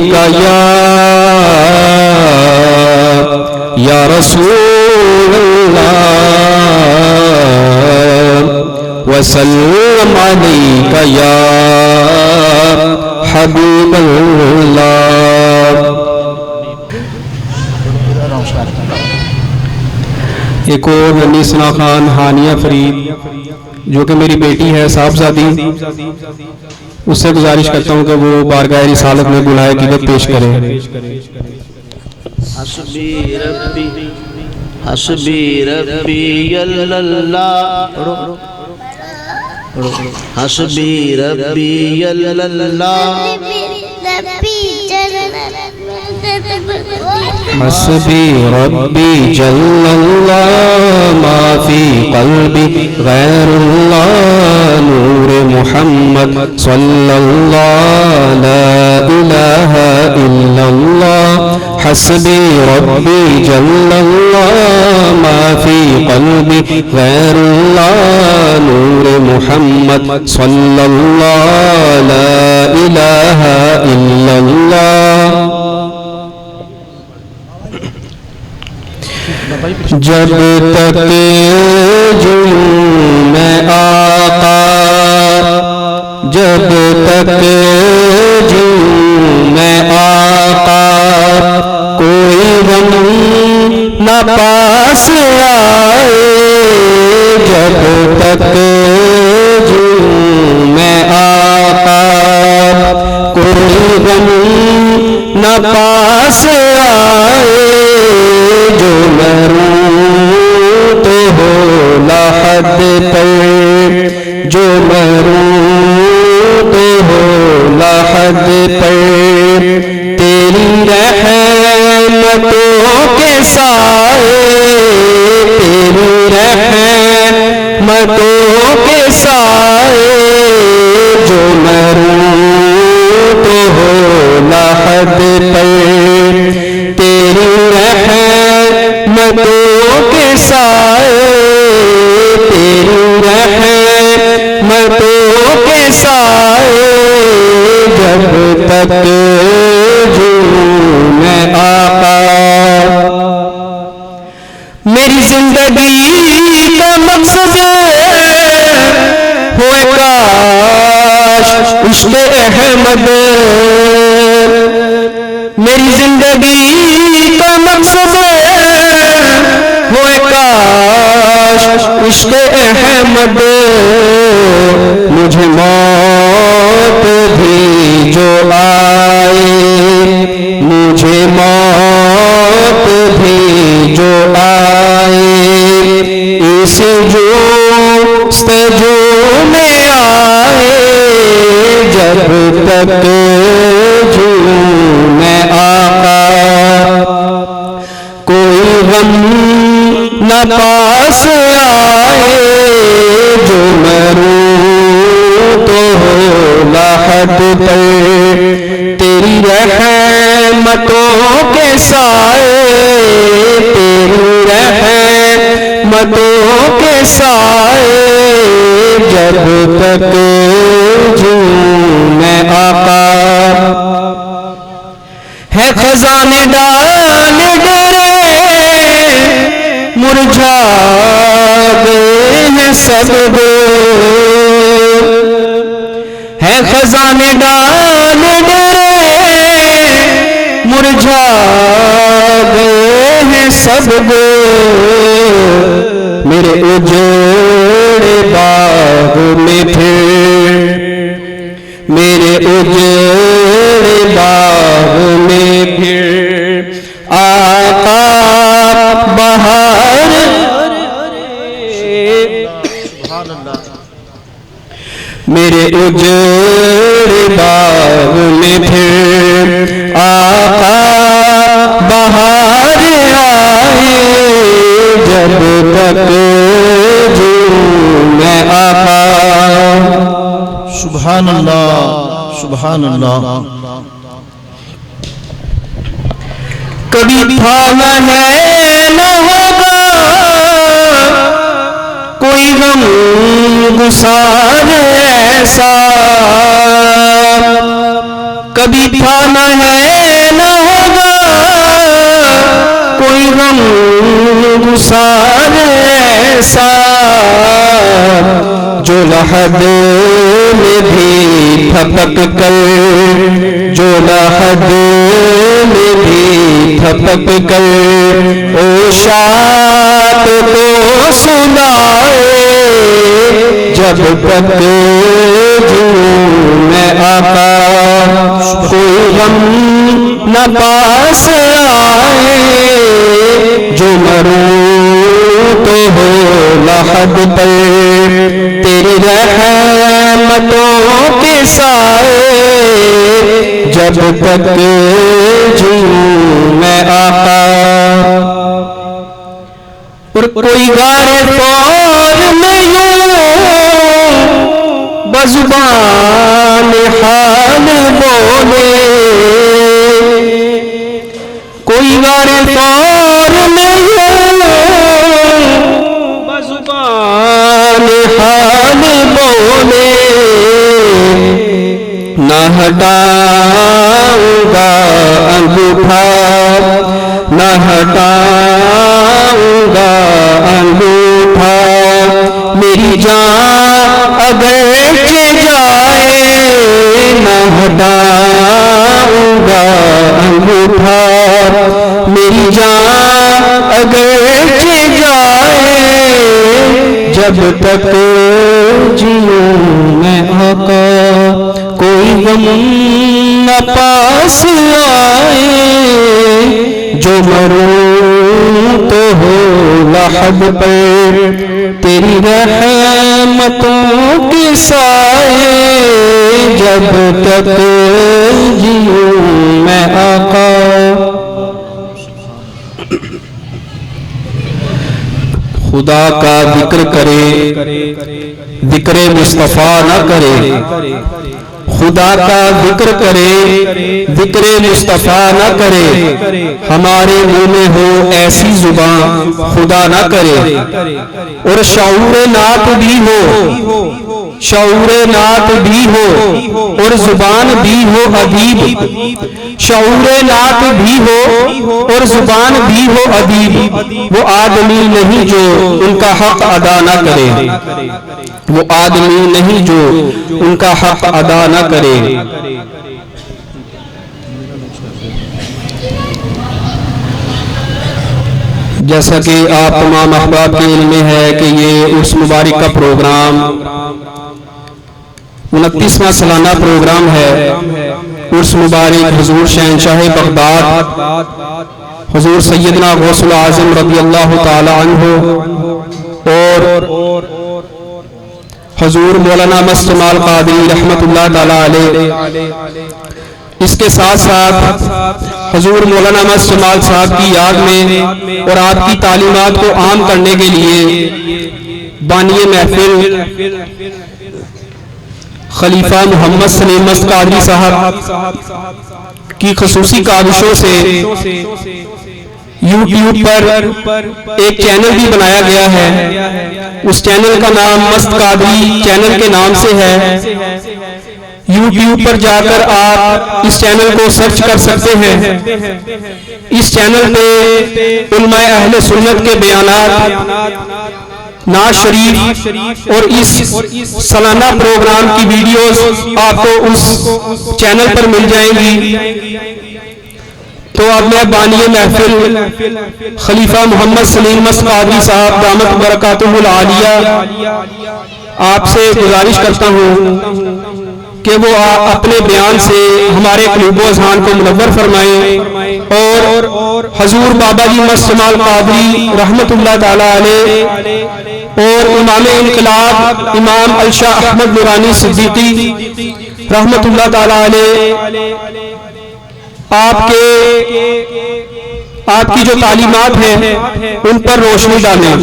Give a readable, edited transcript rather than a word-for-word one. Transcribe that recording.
अलैका या रसूलल्लाह वसल्लम अलैका या हबीबल्लाह। एक और नन्ही सना खान हानिया फरीद जो कि मेरी बेटी है साहबजादी, उससे गुजारिश करता हूँ कि वो बारगाह रिसालत में बुलाए क़िदत पेश करे। हस्बी रब्बी अल्लाह, हस्बी रब्बी अल्लाह, हस्बी रब्बी जल्लल्लाह मा फी क़ल्बी गैरुल्लाह नूर मुहम्मद सल्लल्लाहु ला इलाहा इल्लल्लाह। हस्बी रब्बी जल्लल्लाह मा फी क़ल्बी गैरुल्लाह नूर मुहम्मद सल्लल्लाहु ला इलाहा इल्लल्लाह। जब तक जूं मैं आका, जब तक जूं मैं आका, कोई गम न पास आए। जब तक जूं मैं आका, कोई गम न पास आए। जो मरूं तो हो लाहद पर, जो मरूं तो हो लाहद पर। तेरी रहमतों के साए, तेरी रहमतों के साए। जो मरूं तो हो लाहद पर, तेरी रहमतों के साए, तेरी रहमतों के साए। जब तक जूं मैं आका, मेरी जिंदगी का मकसद होए काश इश्क़ अहमद। मेरी जिंदगी का मकसद होए काश इश्क़ अहमद। मुझे मौत भी जो आए, मुझे मौत भी जो आए। इस जुस्तजू में आए। जब तक जूं मैं आका, कोई गम न पास आए। जो मरूं तो हो लाहद पर, तेरी रहमतों के साए, तेरी रहमतों के साए। जब तक जूं मैं आका, है खजाने डाल डरे मुरझा गए हैं सब है खजाने डाल डरे मुरझा गए हैं सब मेरे उजड़े बाग में फिर, मेरे उजड़े बाग में फिर आता बहार। मेरे उजड़े बाग में फिर आता बहार आए। जब तक जीऊं मैं आका। सुभान अल्लाह, सुभान अल्लाह। कभी भाना है न होगा कोई गम गुसार ऐसा, कभी था न है न होगा कोई गम गुसार ऐसा जो लहद में भी थपक कर, जो लहद में भी थपक कर ओ शात को सुनाए जब तक जीऊं मैं आका, कोई गम न पास आए जो मरूं तो हो लहद पर तेरी रहमतों के साए जब तक जीऊं मैं आका। और कोई गारे फौर में यूं बज़ुबान हाल बोले, कोई गारे फौर में यूं बज़ुबान हाल बोले, न हटाऊंगा अंगूठा, न हटाऊंगा अंगूठा, मेरी जान अगर के जाए न हटाऊंगा अंगूठा, मेरी जान अगर के जाए जब तक जीऊं मैं आका, कोई गम न पास आए जो मरूं तो हो लहद पर तेरी रहमतों के साए जब तक जीऊं मैं आका। खुदा का जिक्र करे जिक्र मुस्तफा न करे, खुदा का जिक्र करे जिक्र मुस्तफा न करे, हमारे मुंह में हो ऐसी जुबान खुदा न करे। और शऊर नात भी हो, शऊर नात भी हो और जुबान भी हो अदीब, शऊर नात भी हो और जुबान भी हो अदीब, वो आदमी नहीं जो उनका हक अदा न करे, वो आदमी नहीं जो उनका हक अदा न करे। जैसा कि आप तमाम अहबाब के इल्म में है कि ये उर्स मुबारक का प्रोग्राम 29वां सालाना प्रोग्राम है। उर्स मुबारक हुजूर शहंशाह बगदाद हुजूर सैयदना गौसुल आज़म रज़ी अल्लाह ताला अन्हु और हुजूर मौलाना मस्त जमाल कादरी रहमतुल्लाह ताला अलैह, इसके साथ साथ हुजूर मौलाना मस्त जमाल साहब की याद में और आपकी तालीमात को आम करने के लिए बानिए महफिल खलीफा मोहम्मद सलीम मस्त कादरी साहब की खसूसी काविशों से यूट्यूब पर एक चैनल भी बनाया गया है। उस चैनल का नाम मस्त कादरी चैनल के नाम से है। यूट्यूब पर जाकर आप इस चैनल को सर्च कर सकते हैं। इस चैनल पे उलमाए अहले सुन्नत के बयानात, नाज शरीफ और इस सालाना प्रोग्राम की वीडियोस आपको उस चैनल पर मिल जाएंगी। तो अब मैं बानिए महफिल खलीफा मोहम्मद सलीम मस्त कादरी साहब दामत बरकातुहुल आलिया आपसे गुजारिश करता हूँ कि वो अपने बयान से हमारे क़ुलूब अज़हान को मुनव्वर फरमाएं और हजूर बाबा जी मस्त जमाल कादरी रहमतुल्लाह ताला अलैह और इमाम इनकलाब इमाम अलशाह अहमद नूरानी सिद्दीकी रहमतुल्लाह ताला अलैह आपकी जो तालीमात हैं उन पर रोशनी डालें।